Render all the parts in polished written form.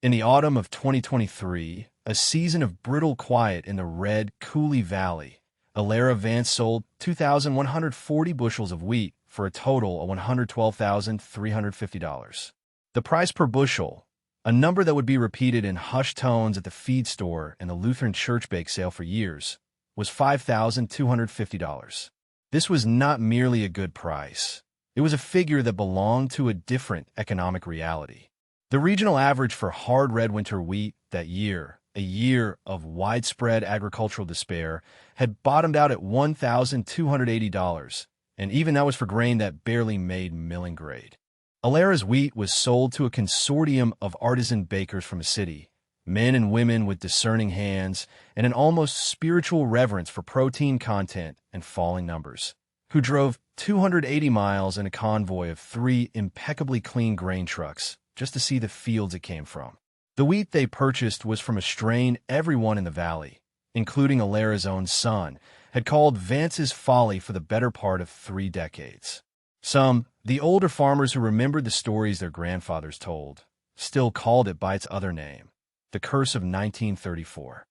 In the autumn of 2023, a season of brittle quiet in the red Coulee Valley, Elara Vance sold 2,140 bushels of wheat for a total of $112,350. The price per bushel, a number that would be repeated in hushed tones at the feed store and the Lutheran church bake sale for years, was $5,250. This was not merely a good price. It was a figure that belonged to a different economic reality. The regional average for hard red winter wheat that year, a year of widespread agricultural despair, had bottomed out at $1,280, and even that was for grain that barely made milling grade. Elara's wheat was sold to a consortium of artisan bakers from the city, men and women with discerning hands and an almost spiritual reverence for protein content and falling numbers, who drove 280 miles in a convoy of 3 impeccably clean grain trucks just to see the fields it came from. The wheat they purchased was from a strain everyone in the valley, including Elara's own son, had called Vance's folly for the better part of 3 decades. Some, the older farmers who remembered the stories their grandfathers told, still called it by its other name, the curse of 1934.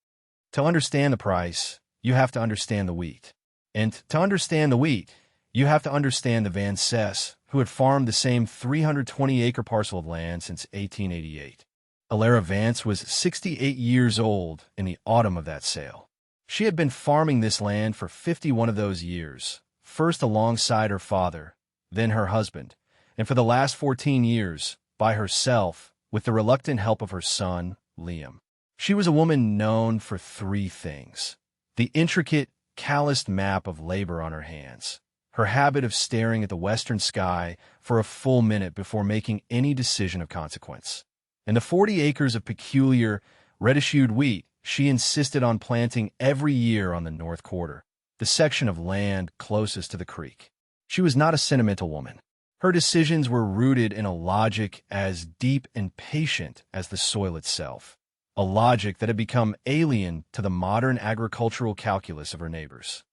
To understand the price, you have to understand the wheat. And to understand the wheat, you have to understand the Vances, who had farmed the same 320-acre parcel of land since 1888. Elara Vance was 68 years old in the autumn of that sale. She had been farming this land for 51 of those years, first alongside her father, then her husband, and for the last 14 years, by herself, with the reluctant help of her son, Liam. She was a woman known for 3 things: the intricate, calloused map of labor on her hands, her habit of staring at the western sky for a full minute before making any decision of consequence, and the 40 acres of peculiar, reddish-hued wheat she insisted on planting every year on the North Quarter, the section of land closest to the creek. She was not a sentimental woman. Her decisions were rooted in a logic as deep and patient as the soil itself, a logic that had become alien to the modern agricultural calculus of her neighbors.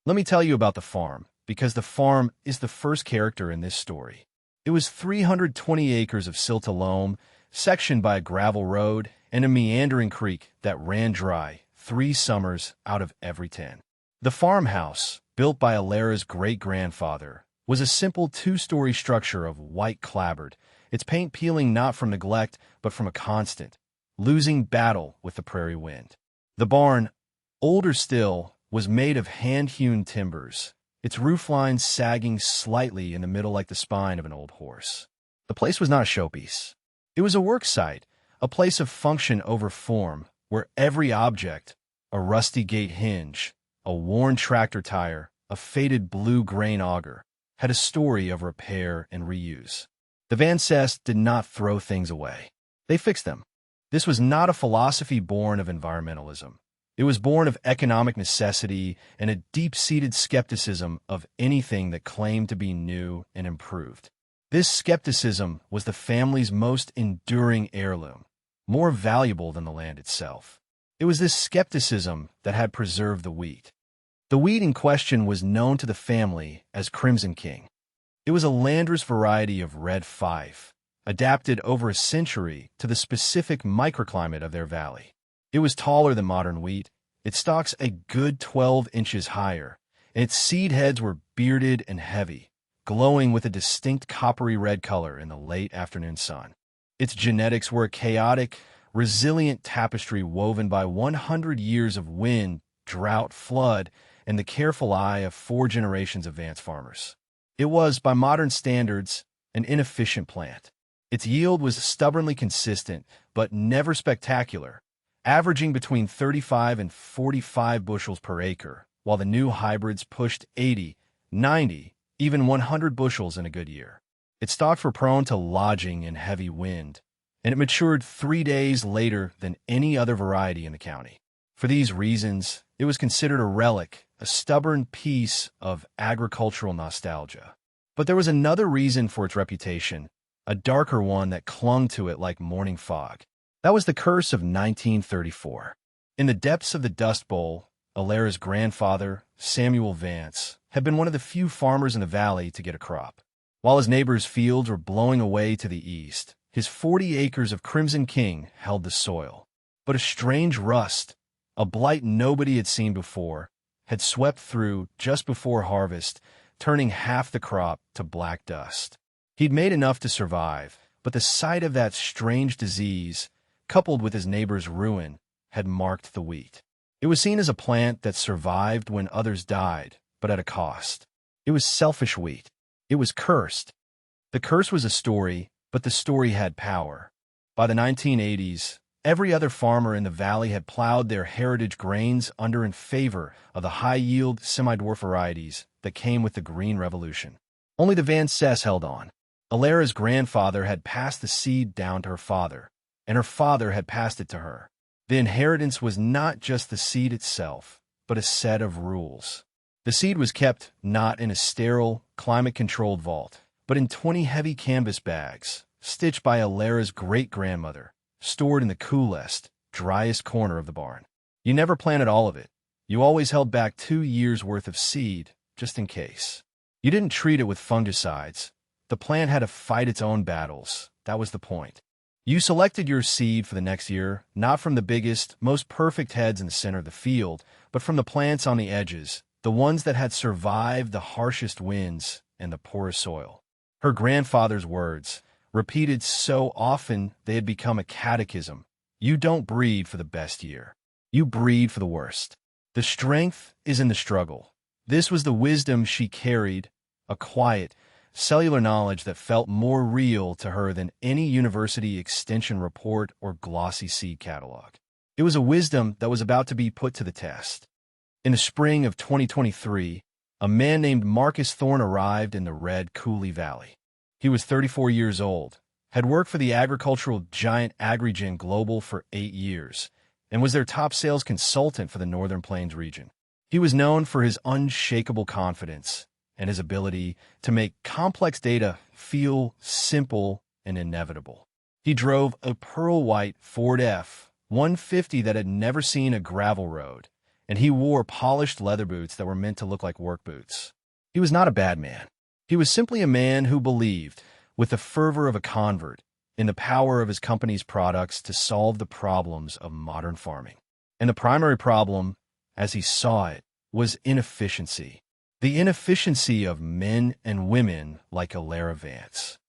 Let me tell you about the farm, because the farm is the first character in this story. It was 320 acres of silta loam, sectioned by a gravel road and a meandering creek that ran dry 3 summers out of every 10. The farmhouse, built by Elara's great-grandfather, was a simple 2-story structure of white clapboard, its paint peeling not from neglect but from a constant, losing battle with the prairie wind. The barn, older still, was made of hand-hewn timbers, its roofline sagging slightly in the middle like the spine of an old horse. The place was not a showpiece. It was a work site, a place of function over form, where every object, a rusty gate hinge, a worn tractor tire, a faded blue grain auger, had a story of repair and reuse. The Vances did not throw things away. They fixed them. This was not a philosophy born of environmentalism. It was born of economic necessity and a deep-seated skepticism of anything that claimed to be new and improved. This skepticism was the family's most enduring heirloom, more valuable than the land itself. It was this skepticism that had preserved the wheat. The wheat in question was known to the family as Crimson King. It was a landrace variety of red fife, adapted over a century to the specific microclimate of their valley. It was taller than modern wheat, its stalks a good 12 inches higher, and its seed heads were bearded and heavy, glowing with a distinct coppery red color in the late afternoon sun. Its genetics were a chaotic, resilient tapestry woven by 100 years of wind, drought, flood, and the careful eye of 4 generations of Vance farmers. It was, by modern standards, an inefficient plant. Its yield was stubbornly consistent, but never spectacular, averaging between 35 and 45 bushels per acre, while the new hybrids pushed 80, 90, even 100 bushels in a good year. Its stalks were prone to lodging in heavy wind, and it matured 3 days later than any other variety in the county. For these reasons, it was considered a relic, a stubborn piece of agricultural nostalgia. But there was another reason for its reputation, a darker one that clung to it like morning fog. That was the curse of 1934. In the depths of the Dust Bowl, Elara's grandfather, Samuel Vance, had been one of the few farmers in the valley to get a crop. While his neighbors' fields were blowing away to the east, his His 40 acres of Crimson King held the soil. But a strange rust, a blight nobody had seen before, had swept through just before harvest, turning half the crop to black dust. He'd made enough to survive, but the sight of that strange disease, coupled with his neighbor's ruin, had marked the wheat. It was seen as a plant that survived when others died, but at a cost. It was selfish wheat. It was cursed. The curse was a story, but the story had power. By the 1980s, every other farmer in the valley had plowed their heritage grains under in favor of the high-yield, semi-dwarf varieties that came with the Green Revolution. Only the Vances held on. Elara's grandfather had passed the seed down to her father, and her father had passed it to her. The inheritance was not just the seed itself, but a set of rules. The seed was kept not in a sterile, climate-controlled vault, but in 20 heavy canvas bags, stitched by Elara's great-grandmother, stored in the coolest, driest corner of the barn. You never planted all of it. You always held back 2 years' worth of seed, just in case. You didn't treat it with fungicides. The plant had to fight its own battles. That was the point. You selected your seed for the next year, not from the biggest, most perfect heads in the center of the field, but from the plants on the edges, the ones that had survived the harshest winds and the poorest soil. Her grandfather's words, repeated so often they had become a catechism. You don't breed for the best year. You breed for the worst. The strength is in the struggle. This was the wisdom she carried, a quiet, cellular knowledge that felt more real to her than any university extension report or glossy seed catalog. It was a wisdom that was about to be put to the test. In the spring of 2023, a man named Marcus Thorne arrived in the Red Coulee Valley. He was 34 years old, had worked for the agricultural giant Agrigen Global for 8 years, and was their top sales consultant for the Northern Plains region. He was known for his unshakable confidence and his ability to make complex data feel simple and inevitable. He drove a pearl-white Ford F-150 that had never seen a gravel road, and he wore polished leather boots that were meant to look like work boots. He was not a bad man. He was simply a man who believed, with the fervor of a convert, in the power of his company's products to solve the problems of modern farming. And the primary problem, as he saw it, was inefficiency. The inefficiency of men and women like Elara Vance.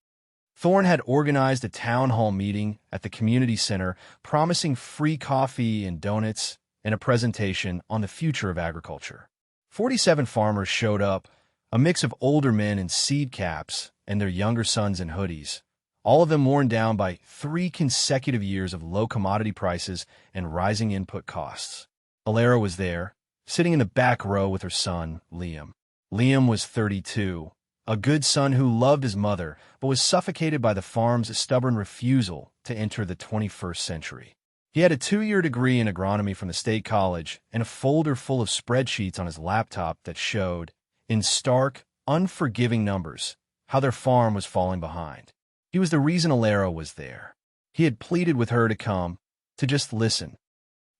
Thorne had organized a town hall meeting at the community center promising free coffee and donuts and a presentation on the future of agriculture. 47 farmers showed up, a mix of older men in seed caps and their younger sons in hoodies, all of them worn down by 3 consecutive years of low commodity prices and rising input costs. Elara was there, sitting in the back row with her son, Liam. Liam was 32, a good son who loved his mother, but was suffocated by the farm's stubborn refusal to enter the 21st century. He had a 2-year degree in agronomy from the state college and a folder full of spreadsheets on his laptop that showed, in stark, unforgiving numbers, how their farm was falling behind. He was the reason Elara was there. He had pleaded with her to come, to just listen.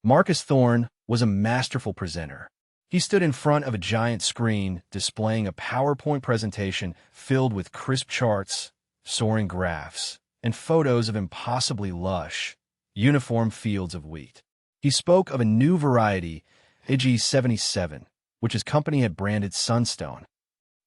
Marcus Thorne was a masterful presenter. He stood in front of a giant screen displaying a PowerPoint presentation filled with crisp charts, soaring graphs, and photos of impossibly lush, uniform fields of wheat. He spoke of a new variety, IG-77, which his company had branded Sunstone.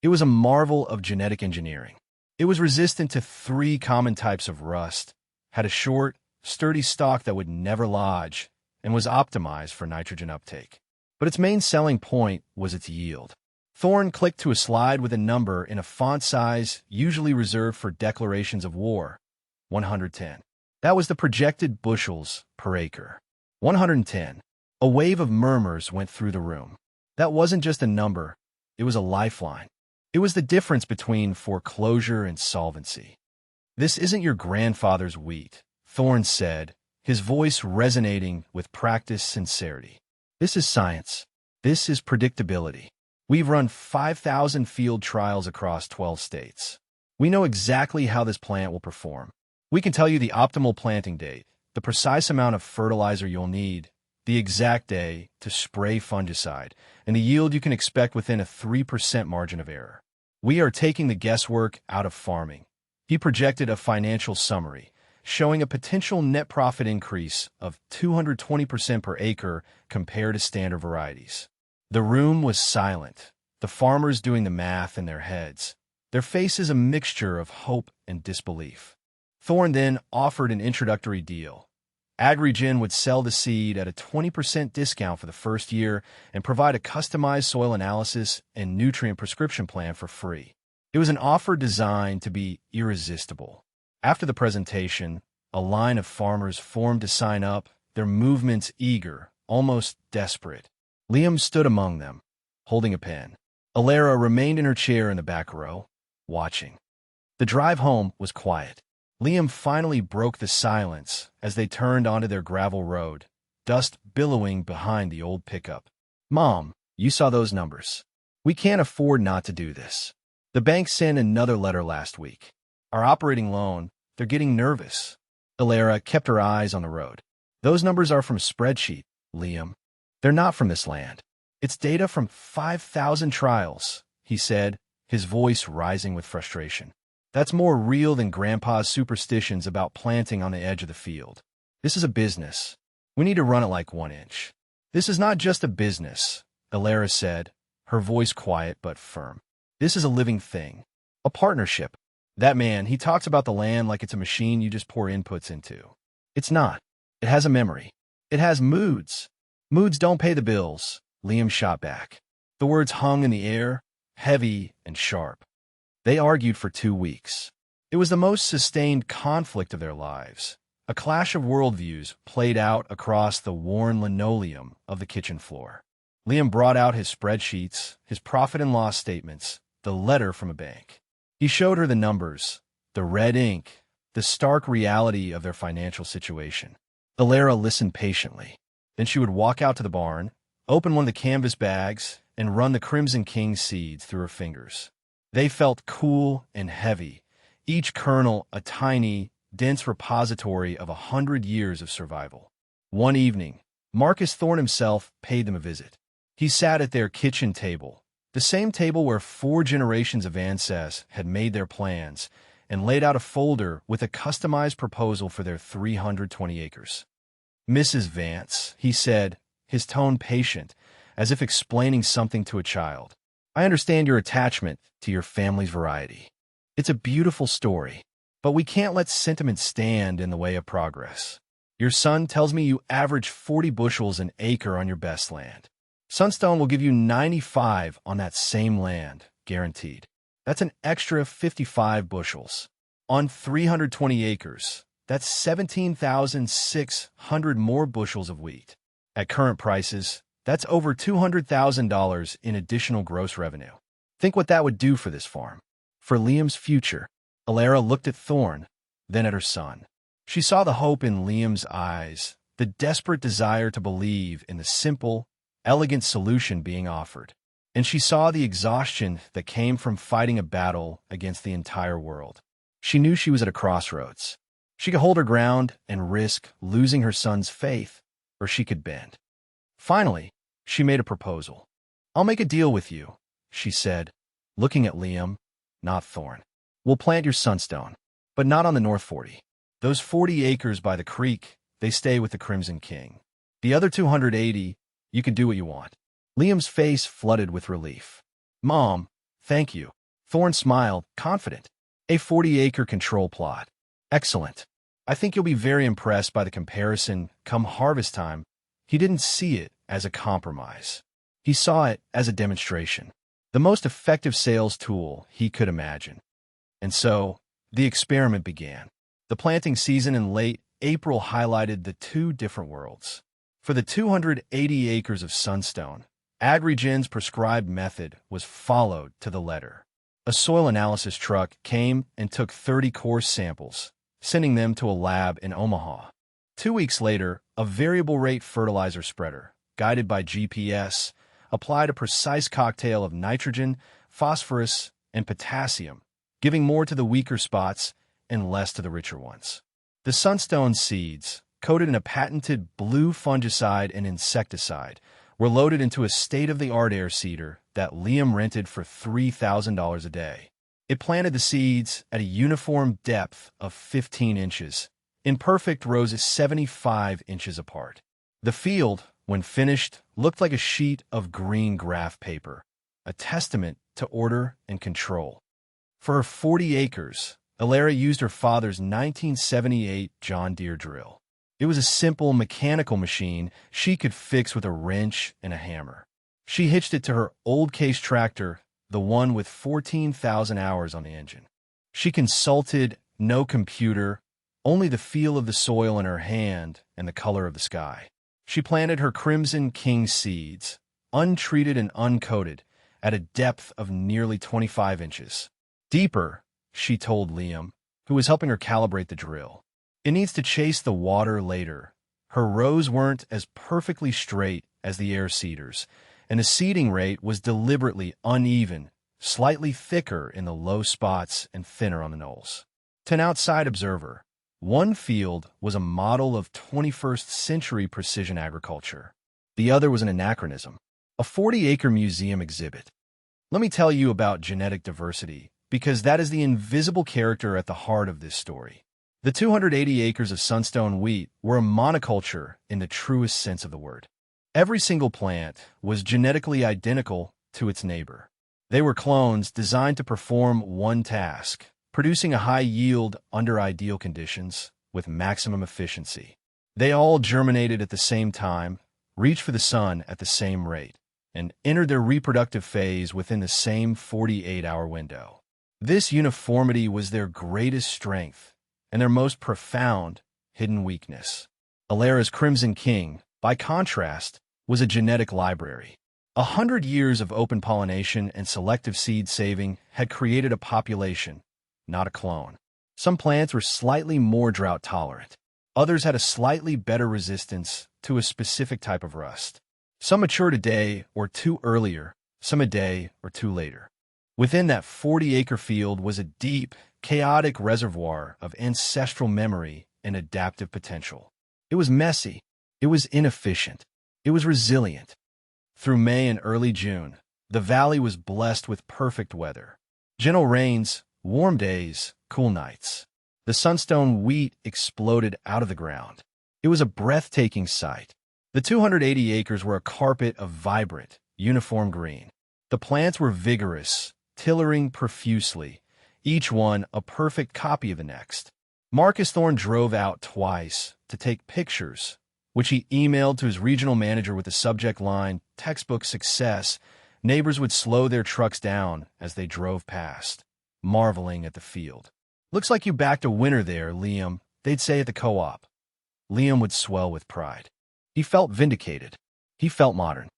It was a marvel of genetic engineering. It was resistant to 3 common types of rust, had a short, sturdy stalk that would never lodge, and was optimized for nitrogen uptake. But its main selling point was its yield. Thorne clicked to a slide with a number in a font size usually reserved for declarations of war, 110. That was the projected bushels per acre. 110. A wave of murmurs went through the room. That wasn't just a number, it was a lifeline. It was the difference between foreclosure and solvency. This isn't your grandfather's wheat, Thorne said, his voice resonating with practiced sincerity. This is science. This is predictability. We've run 5,000 field trials across 12 states. We know exactly how this plant will perform. We can tell you the optimal planting date, the precise amount of fertilizer you'll need, the exact day to spray fungicide, and the yield you can expect within a 3% margin of error. We are taking the guesswork out of farming. He projected a financial summary, showing a potential net profit increase of 220% per acre compared to standard varieties. The room was silent, the farmers doing the math in their heads, their faces a mixture of hope and disbelief. Thorne then offered an introductory deal. AgriGen would sell the seed at a 20% discount for the first year and provide a customized soil analysis and nutrient prescription plan for free. It was an offer designed to be irresistible. After the presentation, a line of farmers formed to sign up, their movements eager, almost desperate. Liam stood among them, holding a pen. Elara remained in her chair in the back row, watching. The drive home was quiet. Liam finally broke the silence as they turned onto their gravel road, dust billowing behind the old pickup. "Mom, you saw those numbers. We can't afford not to do this. The bank sent another letter last week. Our operating loan, they're getting nervous." Elara kept her eyes on the road. "Those numbers are from a spreadsheet, Liam. They're not from this land. It's data from 5,000 trials," he said, his voice rising with frustration. "That's more real than Grandpa's superstitions about planting on the edge of the field. This is a business. We need to run it like 1 inch." "This is not just a business," Elara said, her voice quiet but firm. "This is a living thing. A partnership. That man, he talks about the land like it's a machine you just pour inputs into. It's not. It has a memory. It has moods. Moods don't pay the bills," Liam shot back. The words hung in the air, heavy and sharp. They argued for 2 weeks. It was the most sustained conflict of their lives. A clash of worldviews played out across the worn linoleum of the kitchen floor. Liam brought out his spreadsheets, his profit and loss statements, the letter from a bank. He showed her the numbers, the red ink, the stark reality of their financial situation. Elara listened patiently. Then she would walk out to the barn, open one of the canvas bags, and run the Crimson King seeds through her fingers. They felt cool and heavy, each kernel a tiny, dense repository of 100 years of survival. One evening, Marcus Thorne himself paid them a visit. He sat at their kitchen table, the same table where 4 generations of ancestors had made their plans, and laid out a folder with a customized proposal for their 320 acres. "Mrs. Vance," he said, his tone patient, as if explaining something to a child. "I understand your attachment to your family's variety. It's a beautiful story, but we can't let sentiment stand in the way of progress. Your son tells me you average 40 bushels an acre on your best land. Sunstone will give you 95 on that same land, guaranteed. That's an extra 55 bushels. On 320 acres, that's 17,600 more bushels of wheat. At current prices, that's over $200,000 in additional gross revenue. Think what that would do for this farm, for Liam's future." Elara looked at Thorne, then at her son. She saw the hope in Liam's eyes, the desperate desire to believe in the simple, elegant solution being offered. And she saw the exhaustion that came from fighting a battle against the entire world. She knew she was at a crossroads. She could hold her ground and risk losing her son's faith, or she could bend. Finally, she made a proposal. "I'll make a deal with you," she said, looking at Liam, not Thorne. "We'll plant your sunstone, but not on the North 40. Those 40 acres by the creek, they stay with the Crimson King. The other 280, you can do what you want." Liam's face flooded with relief. "Mom, thank you." Thorne smiled, confident. "A 40-acre control plot. Excellent. I think you'll be very impressed by the comparison come harvest time." He didn't see it as a compromise. He saw it as a demonstration, the most effective sales tool he could imagine. And so, the experiment began. The planting season in late April highlighted the 2 different worlds. For the 280 acres of sunstone, AgriGen's prescribed method was followed to the letter. A soil analysis truck came and took 30 coarse samples, sending them to a lab in Omaha. 2 weeks later, a variable rate fertilizer spreader, guided by GPS, applied a precise cocktail of nitrogen, phosphorus, and potassium, giving more to the weaker spots and less to the richer ones. The sunstone seeds, coated in a patented blue fungicide and insecticide, were loaded into a state-of-the-art air seeder that Liam rented for $3,000 a day. It planted the seeds at a uniform depth of 15 inches, in perfect rows 75 inches apart. The field, when finished, looked like a sheet of green graph paper, a testament to order and control. For her 40 acres, Elara used her father's 1978 John Deere drill. It was a simple mechanical machine she could fix with a wrench and a hammer. She hitched it to her old case tractor, the one with 14,000 hours on the engine. She consulted no computer, only the feel of the soil in her hand and the color of the sky. She planted her Crimson King seeds, untreated and uncoated, at a depth of nearly 25 inches. Deeper, she told Liam, who was helping her calibrate the drill. It needs to chase the water later. Her rows weren't as perfectly straight as the air seeders, and the seeding rate was deliberately uneven, slightly thicker in the low spots and thinner on the knolls. To an outside observer, one field was a model of 21st century precision agriculture. The other was an anachronism, a 40-acre museum exhibit. Let me tell you about genetic diversity, because that is the invisible character at the heart of this story. The 280 acres of sunstone wheat were a monoculture in the truest sense of the word. Every single plant was genetically identical to its neighbor. They were clones designed to perform one task, producing a high yield under ideal conditions with maximum efficiency. They all germinated at the same time, reached for the sun at the same rate, and entered their reproductive phase within the same 48-hour window. This uniformity was their greatest strength and their most profound hidden weakness. Elara's Crimson King, by contrast, was a genetic library. 100 years of open pollination and selective seed saving had created a population, not a clone. Some plants were slightly more drought tolerant. Others had a slightly better resistance to a specific type of rust. Some matured a day or two earlier, some a day or two later. Within that 40-acre field was a deep, chaotic reservoir of ancestral memory and adaptive potential. It was messy. It was inefficient. It was resilient. Through May and early June, the valley was blessed with perfect weather. Gentle rains, warm days, cool nights. The sunstone wheat exploded out of the ground. It was a breathtaking sight. The 280 acres were a carpet of vibrant, uniform green. The plants were vigorous, tillering profusely, each one a perfect copy of the next. Marcus Thorne drove out twice to take pictures, which he emailed to his regional manager with the subject line, "Textbook Success." Neighbors would slow their trucks down as they drove past, marveling at the field. "Looks like you backed a winner there, Liam," they'd say at the co-op. Liam would swell with pride. He felt vindicated. He felt modern.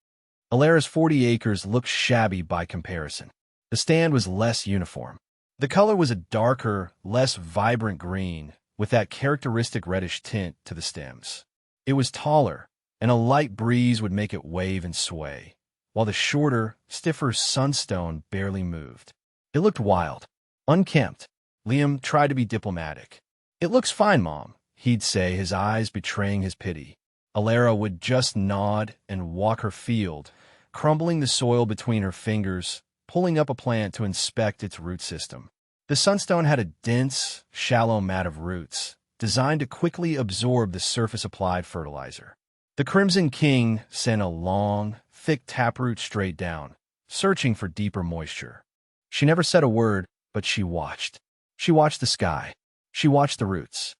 Elara's 40 acres looked shabby by comparison. The stand was less uniform. The color was a darker, less vibrant green, with that characteristic reddish tint to the stems. It was taller, and a light breeze would make it wave and sway, while the shorter, stiffer sunstone barely moved. It looked wild, unkempt. Liam tried to be diplomatic. "It looks fine, Mom," he'd say, his eyes betraying his pity. Elara would just nod and walk her field, crumbling the soil between her fingers, pulling up a plant to inspect its root system. The sunstone had a dense, shallow mat of roots, designed to quickly absorb the surface-applied fertilizer. The Crimson King sent a long, thick taproot straight down, searching for deeper moisture. She never said a word, but she watched. She watched the sky. She watched the roots.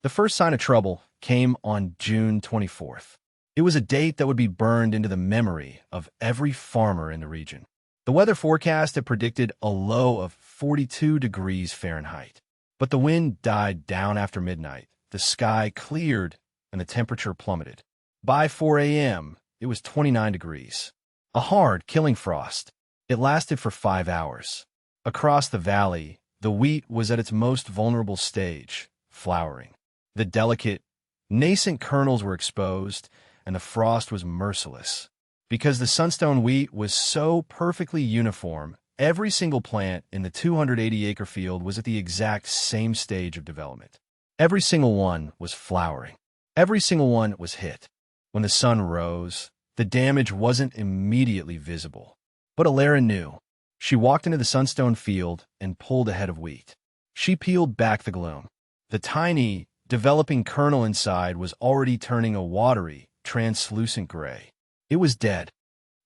The first sign of trouble came on June 24th. It was a date that would be burned into the memory of every farmer in the region. The weather forecast had predicted a low of 42 degrees Fahrenheit. But the wind died down after midnight, the sky cleared, and the temperature plummeted. By 4 a.m., it was 29 degrees. A hard, killing frost. It lasted for 5 hours. Across the valley, the wheat was at its most vulnerable stage, flowering. The delicate, nascent kernels were exposed, and the frost was merciless. Because the sunstone wheat was so perfectly uniform, every single plant in the 280-acre field was at the exact same stage of development. Every single one was flowering. Every single one was hit. When the sun rose, the damage wasn't immediately visible. But Elara knew. She walked into the sunstone field and pulled a head of wheat. She peeled back the gloom. The tiny, developing kernel inside was already turning a watery, translucent gray. It was dead.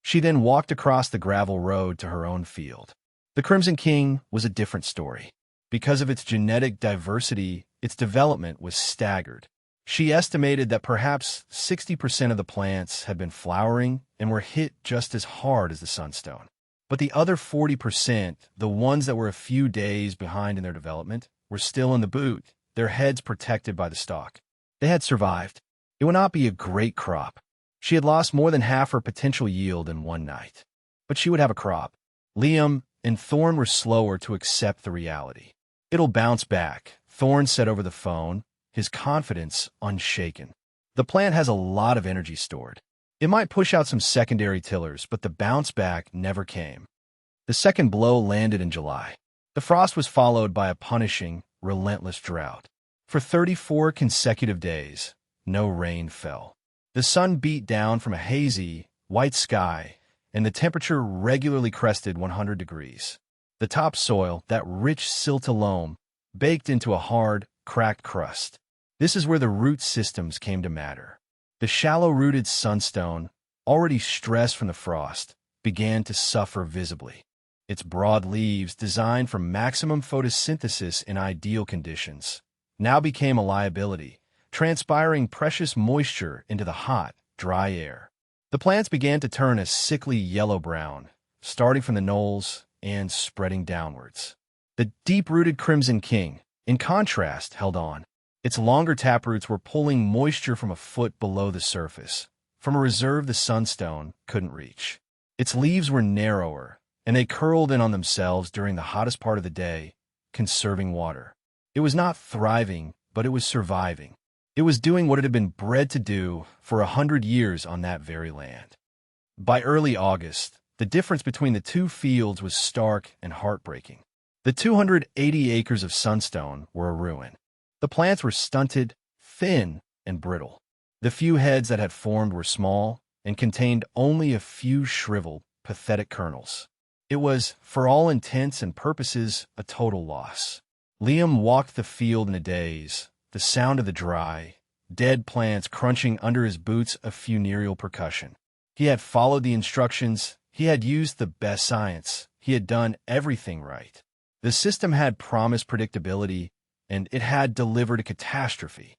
She then walked across the gravel road to her own field. The Crimson King was a different story. Because of its genetic diversity, its development was staggered. She estimated that perhaps 60% of the plants had been flowering and were hit just as hard as the sunstone. But the other 40%, the ones that were a few days behind in their development, were still in the boot, their heads protected by the stalk. They had survived. It would not be a great crop. She had lost more than half her potential yield in one night. But she would have a crop. Liam and Thorn were slower to accept the reality. It'll bounce back, Thorn said over the phone, his confidence unshaken. The plant has a lot of energy stored. It might push out some secondary tillers, but the bounce back never came. The second blow landed in July. The frost was followed by a punishing, relentless drought. For 34 consecutive days, no rain fell. The sun beat down from a hazy, white sky, and the temperature regularly crested 100 degrees. The topsoil, that rich silty loam, baked into a hard, cracked crust. This is where the root systems came to matter. The shallow-rooted sunstone, already stressed from the frost, began to suffer visibly. Its broad leaves, designed for maximum photosynthesis in ideal conditions, now became a liability, transpiring precious moisture into the hot, dry air. The plants began to turn a sickly yellow-brown, starting from the knolls and spreading downwards. The deep-rooted Crimson King, in contrast, held on. Its longer taproots were pulling moisture from a foot below the surface, from a reserve the sunstone couldn't reach. Its leaves were narrower, and they curled in on themselves during the hottest part of the day, conserving water. It was not thriving, but it was surviving. It was doing what it had been bred to do for 100 years on that very land. By early August, the difference between the two fields was stark and heartbreaking. The 280 acres of sunstone were a ruin. The plants were stunted, thin, and brittle. The few heads that had formed were small and contained only a few shriveled, pathetic kernels. It was, for all intents and purposes, a total loss. Liam walked the field in a daze, the sound of the dry, dead plants crunching under his boots a funereal percussion. He had followed the instructions, he had used the best science, he had done everything right. The system had promised predictability, and it had delivered a catastrophe.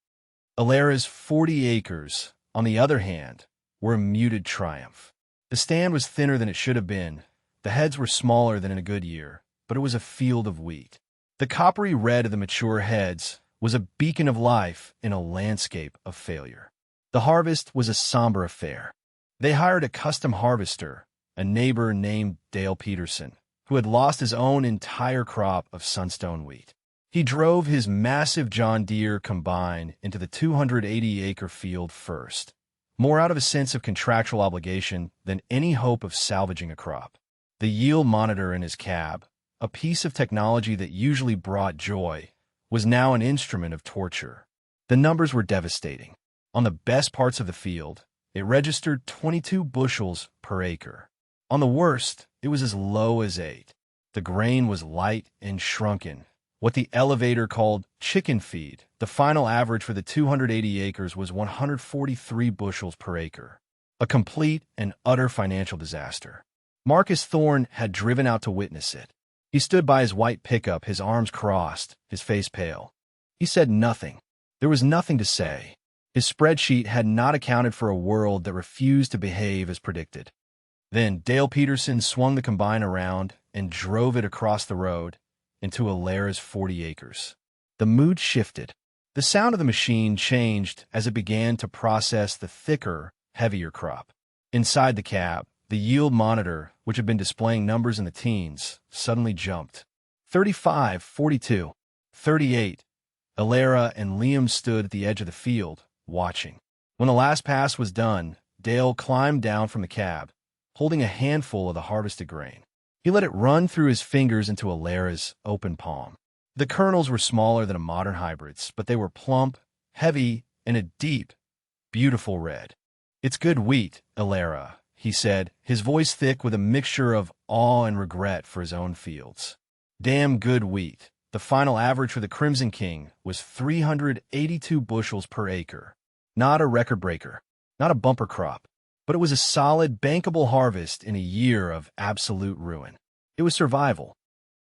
Elara's 40 acres, on the other hand, were a muted triumph. The stand was thinner than it should have been, the heads were smaller than in a good year, but it was a field of wheat. The coppery red of the mature heads was a beacon of life in a landscape of failure. The harvest was a somber affair. They hired a custom harvester, a neighbor named Dale Peterson, who had lost his own entire crop of sunstone wheat. He drove his massive John Deere combine into the 280-acre field first, more out of a sense of contractual obligation than any hope of salvaging a crop. The yield monitor in his cab, a piece of technology that usually brought joy, was now an instrument of torture. The numbers were devastating. On the best parts of the field, it registered 22 bushels per acre. On the worst, it was as low as 8. The grain was light and shrunken, what the elevator called chicken feed. The final average for the 280 acres was 143 bushels per acre, a complete and utter financial disaster. Marcus Thorne had driven out to witness it. He stood by his white pickup, his arms crossed, his face pale. He said nothing. There was nothing to say. His spreadsheet had not accounted for a world that refused to behave as predicted. Then Dale Peterson swung the combine around and drove it across the road into Elara's 40 acres. The mood shifted. The sound of the machine changed as it began to process the thicker, heavier crop. Inside the cab, the yield monitor, which had been displaying numbers in the teens, suddenly jumped. 35, 42, 38. Elara and Liam stood at the edge of the field, watching. When the last pass was done, Dale climbed down from the cab, holding a handful of the harvested grain. He let it run through his fingers into Elara's open palm. The kernels were smaller than a modern hybrid's, but they were plump, heavy, and a deep, beautiful red. "It's good wheat, Elara," he said, his voice thick with a mixture of awe and regret for his own fields. "Damn good wheat. The final average for the Crimson King was 382 bushels per acre. Not a record breaker, not a bumper crop, but it was a solid, bankable harvest in a year of absolute ruin. It was survival.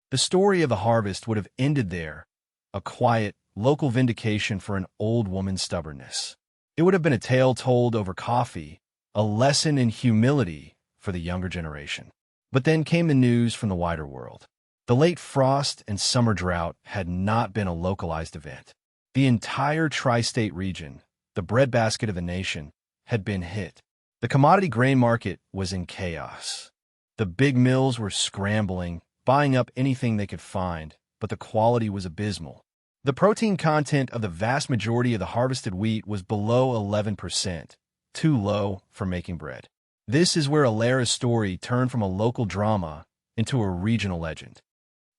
The story of the harvest would have ended there, a quiet, local vindication for an old woman's stubbornness. It would have been a tale told over coffee, a lesson in humility for the younger generation. But then came the news from the wider world. The late frost and summer drought had not been a localized event. The entire tri-state region, the breadbasket of the nation, had been hit. The commodity grain market was in chaos. The big mills were scrambling, buying up anything they could find, but the quality was abysmal. The protein content of the vast majority of the harvested wheat was below 11%, too low for making bread. This is where Elara's story turned from a local drama into a regional legend.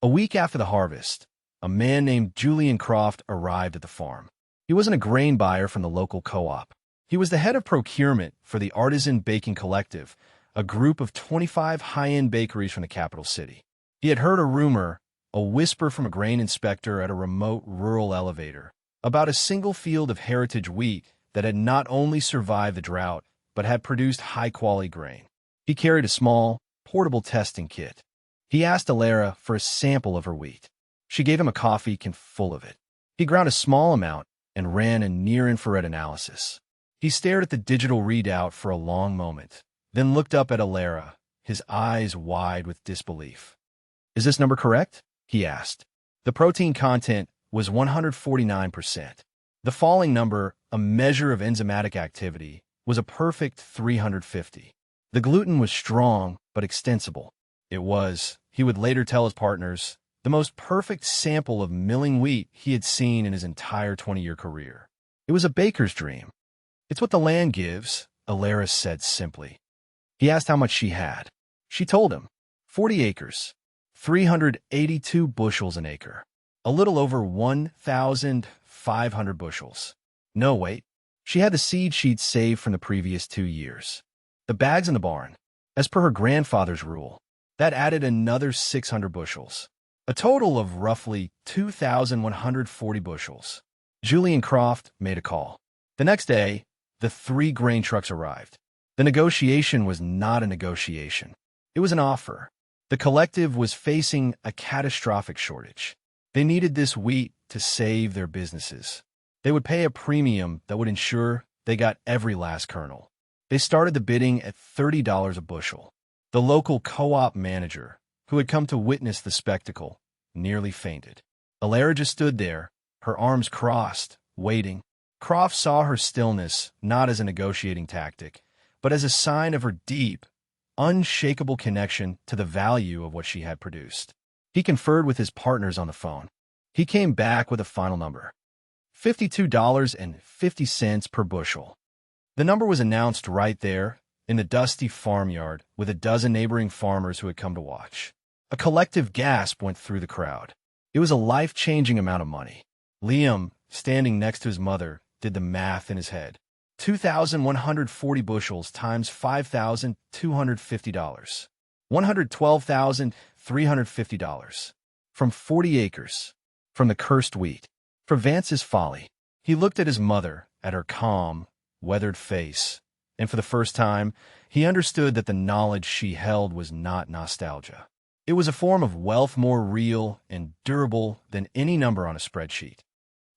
A week after the harvest, a man named Julian Croft arrived at the farm. He wasn't a grain buyer from the local co-op. He was the head of procurement for the Artisan Baking Collective, a group of 25 high-end bakeries from the capital city. He had heard a rumor, a whisper from a grain inspector at a remote rural elevator, about a single field of heritage wheat that had not only survived the drought, but had produced high-quality grain. He carried a small, portable testing kit. He asked Elara for a sample of her wheat. She gave him a coffee can full of it. He ground a small amount and ran a near-infrared analysis. He stared at the digital readout for a long moment, then looked up at Elara, his eyes wide with disbelief. "Is this number correct?" he asked. The protein content was 149%. The falling number, a measure of enzymatic activity, was a perfect 350. The gluten was strong but extensible. It was, he would later tell his partners, the most perfect sample of milling wheat he had seen in his entire 20-year career. It was a baker's dream. "It's what the land gives," Elara said simply. He asked how much she had. She told him, 40 acres, 382 bushels an acre, a little over 1,500 bushels. No, wait. She had the seed sheets saved from the previous 2 years. The bags in the barn, as per her grandfather's rule, that added another 600 bushels, a total of roughly 2,140 bushels. Julian Croft made a call. The next day, the 3 grain trucks arrived. The negotiation was not a negotiation. It was an offer. The collective was facing a catastrophic shortage. They needed this wheat to save their businesses. They would pay a premium that would ensure they got every last kernel. They started the bidding at $30 a bushel. The local co-op manager, who had come to witness the spectacle, nearly fainted. Elara just stood there, her arms crossed, waiting. Croft saw her stillness not as a negotiating tactic, but as a sign of her deep, unshakable connection to the value of what she had produced. He conferred with his partners on the phone. He came back with a final number, $52.50 per bushel. The number was announced right there, in the dusty farmyard, with a dozen neighboring farmers who had come to watch. A collective gasp went through the crowd. It was a life-changing amount of money. Liam, standing next to his mother, did the math in his head. 2,140 bushels times $5,250. $112,350. From 40 acres. From the cursed wheat. For Vance's folly. He looked at his mother, at her calm, weathered face, and for the first time, he understood that the knowledge she held was not nostalgia. It was a form of wealth more real and durable than any number on a spreadsheet.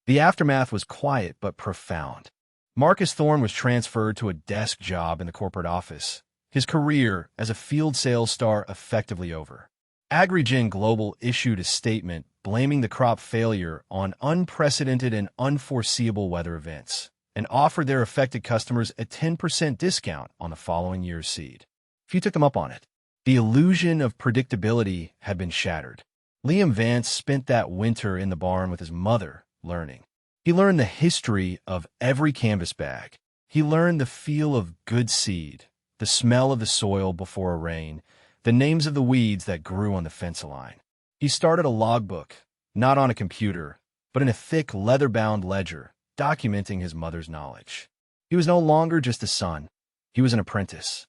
The aftermath was quiet but profound. Marcus Thorne was transferred to a desk job in the corporate office, his career as a field sales star effectively over. AgriGen Global issued a statement blaming the crop failure on unprecedented and unforeseeable weather events, and offered their affected customers a 10% discount on the following year's seed. Few took them up on it. The illusion of predictability had been shattered. Liam Vance spent that winter in the barn with his mother, learning. He learned the history of every canvas bag. He learned the feel of good seed, the smell of the soil before a rain, the names of the weeds that grew on the fence line. He started a logbook, not on a computer, but in a thick leather-bound ledger, documenting his mother's knowledge. He was no longer just a son. He was an apprentice.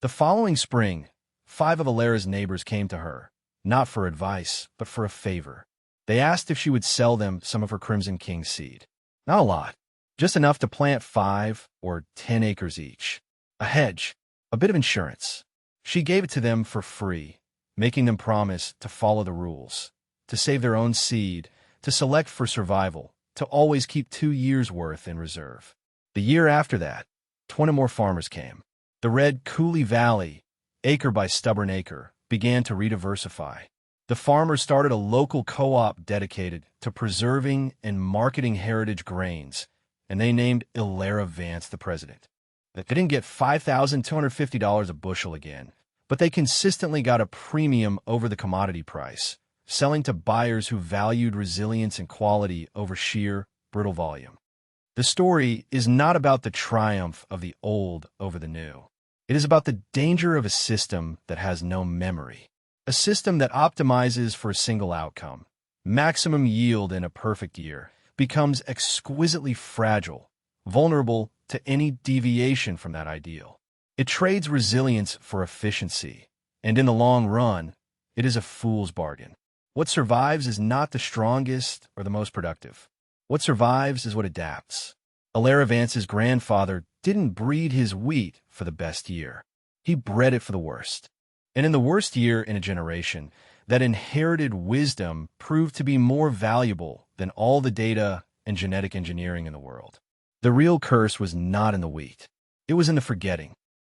The following spring, 5 of Elara's neighbors came to her, not for advice, but for a favor. They asked if she would sell them some of her Crimson King seed. Not a lot, just enough to plant 5 or 10 acres each. A hedge, a bit of insurance. She gave it to them for free, making them promise to follow the rules, to save their own seed, to select for survival, to always keep 2 years' worth in reserve. The year after that, 20 more farmers came. The Red Coulee Valley, acre by stubborn acre, began to rediversify. The farmers started a local co-op dedicated to preserving and marketing heritage grains, and they named Elara Vance the president. They didn't get $5,250 a bushel again, but they consistently got a premium over the commodity price, selling to buyers who valued resilience and quality over sheer, brittle volume. The story is not about the triumph of the old over the new. It is about the danger of a system that has no memory. A system that optimizes for a single outcome, maximum yield in a perfect year, becomes exquisitely fragile, vulnerable to any deviation from that ideal. It trades resilience for efficiency, and in the long run, it is a fool's bargain. What survives is not the strongest or the most productive. What survives is what adapts. Elara Vance's grandfather didn't breed his wheat for the best year. He bred it for the worst. And in the worst year in a generation, that inherited wisdom proved to be more valuable than all the data and genetic engineering in the world. The real curse was not in the wheat. It was in the forgetting.